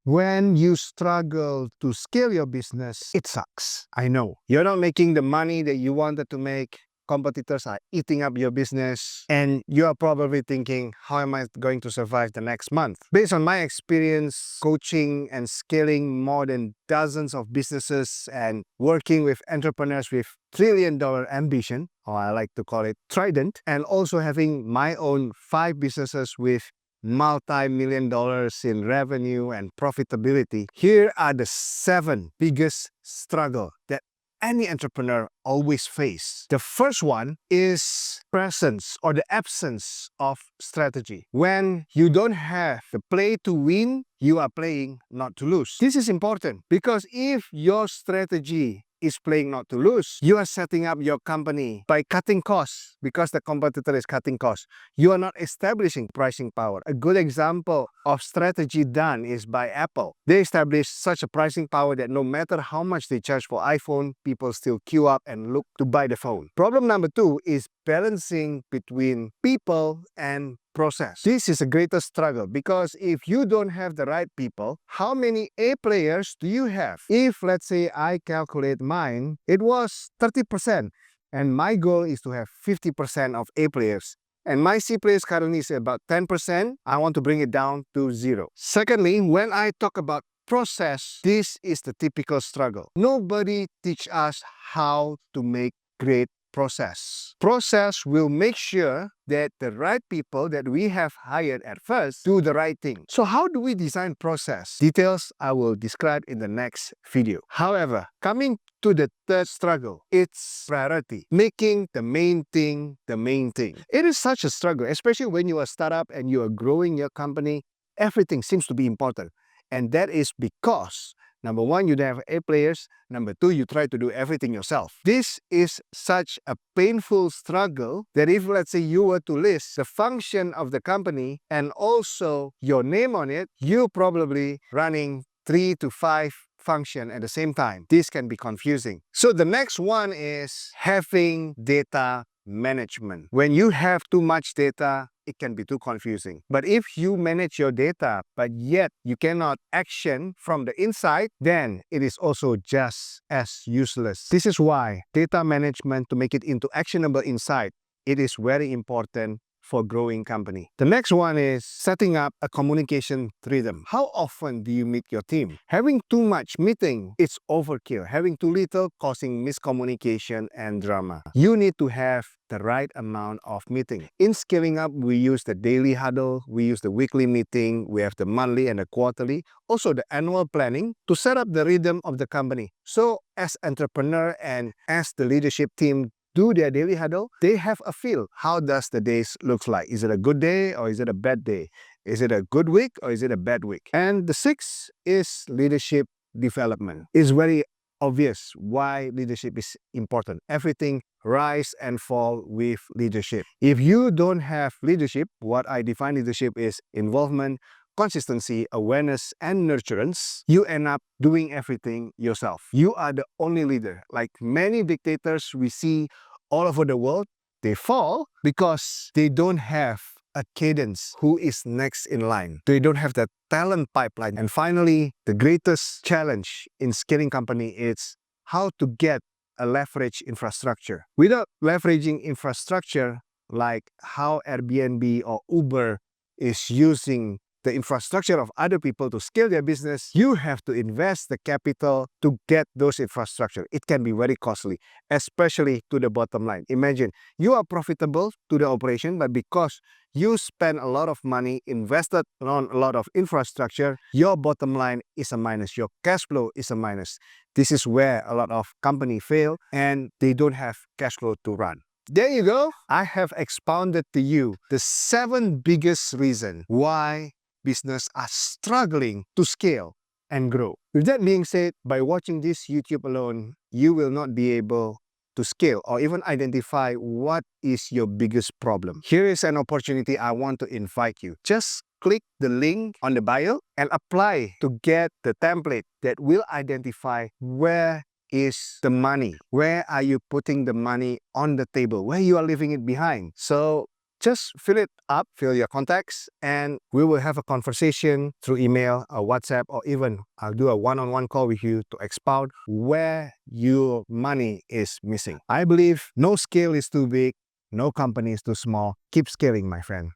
When you struggle to scale your business, it sucks. I know. You're not making the money that you wanted to make. Competitors are eating up your business, and you are probably thinking, how am I going to survive the next month? Based on my experience coaching and scaling more than dozens of businesses and working with entrepreneurs with trillion-dollar ambition, or I like to call it Trident, and also having my own 5 businesses with multi-million dollars in revenue and profitability, here are the 7 biggest struggles that any entrepreneur always face. The first one is presence or the absence of strategy. When you don't have the play to win, you are playing not to lose. This is important because if your strategy is playing not to lose, you are setting up your company by cutting costs because the competitor is cutting costs. You are not establishing pricing power. A good example of strategy done is by Apple. They established such a pricing power that no matter how much they charge for iPhone, people still queue up and look to buy the phone. Problem number 2 is balancing between people and process. This is a greater struggle because if you don't have the right people, how many A players do you have? If, let's say, I calculate mine, it was 30%, and my goal is to have 50% of A players. And my C players currently is about 10%. I want to bring it down to 0. Secondly, when I talk about process, this is the typical struggle. Nobody teach us how to make great process. Process will make sure that the right people that we have hired at first do the right thing. So how do we design process? Details I will describe in the next video. However, coming to the third struggle, it's priority. Making the main thing the main thing. It is such a struggle, especially when you are a startup and you are growing your company. Everything seems to be important. And that is because number 1, you don't have A players. Number 2, you try to do everything yourself. This is such a painful struggle that if, let's say, you were to list the function of the company and also your name on it, you're probably running 3 to 5 functions at the same time. This can be confusing. So the next one is having data management. When you have too much data, it can be too confusing. But if you manage your data, but yet you cannot action from the inside, then it is also just as useless. This is why data management, to make it into actionable insight, it is very important for growing company. The next one is setting up a communication rhythm. How often do you meet your team? Having too much meeting, it's overkill. Having too little, causing miscommunication and drama. You need to have the right amount of meeting. In scaling up, we use the daily huddle, we use the weekly meeting, we have the monthly and the quarterly, also the annual planning to set up the rhythm of the company. So as entrepreneur and as the leadership team do their daily huddle, they have a feel. How does the days look like? Is it a good day or is it a bad day? Is it a good week or is it a bad week? And the 6th is leadership development. It's very obvious why leadership is important. Everything rise and fall with leadership. If you don't have leadership, what I define leadership is involvement, consistency, awareness, and nurturance, you end up doing everything yourself. You are the only leader. Like many dictators we see all over the world, they fall because they don't have a cadence. Who is next in line? They don't have that talent pipeline. And finally, the greatest challenge in scaling company is how to get a leverage infrastructure. Without leveraging infrastructure, like how Airbnb or Uber is using the infrastructure of other people to scale their business, you have to invest the capital to get those infrastructure. It can be very costly, especially to the bottom line. Imagine you are profitable to the operation, but because you spend a lot of money, invested on a lot of infrastructure, your bottom line is a minus. Your cash flow is a minus. This is where a lot of companies fail and they don't have cash flow to run. There you go. I have expounded to you the 7 biggest reasons why business are struggling to scale and grow. With that being said, by watching this YouTube alone, you will not be able to scale or even identify what is your biggest problem. Here is an opportunity I want to invite you. Just click the link on the bio and apply to get the template that will identify where is the money. Where are you putting the money on the table? Where you are leaving it behind? So Just fill it up, fill your contacts, and we will have a conversation through email or WhatsApp, or even I'll do a one-on-one call with you to expound where your money is missing. I believe no scale is too big, no company is too small. Keep scaling, my friend.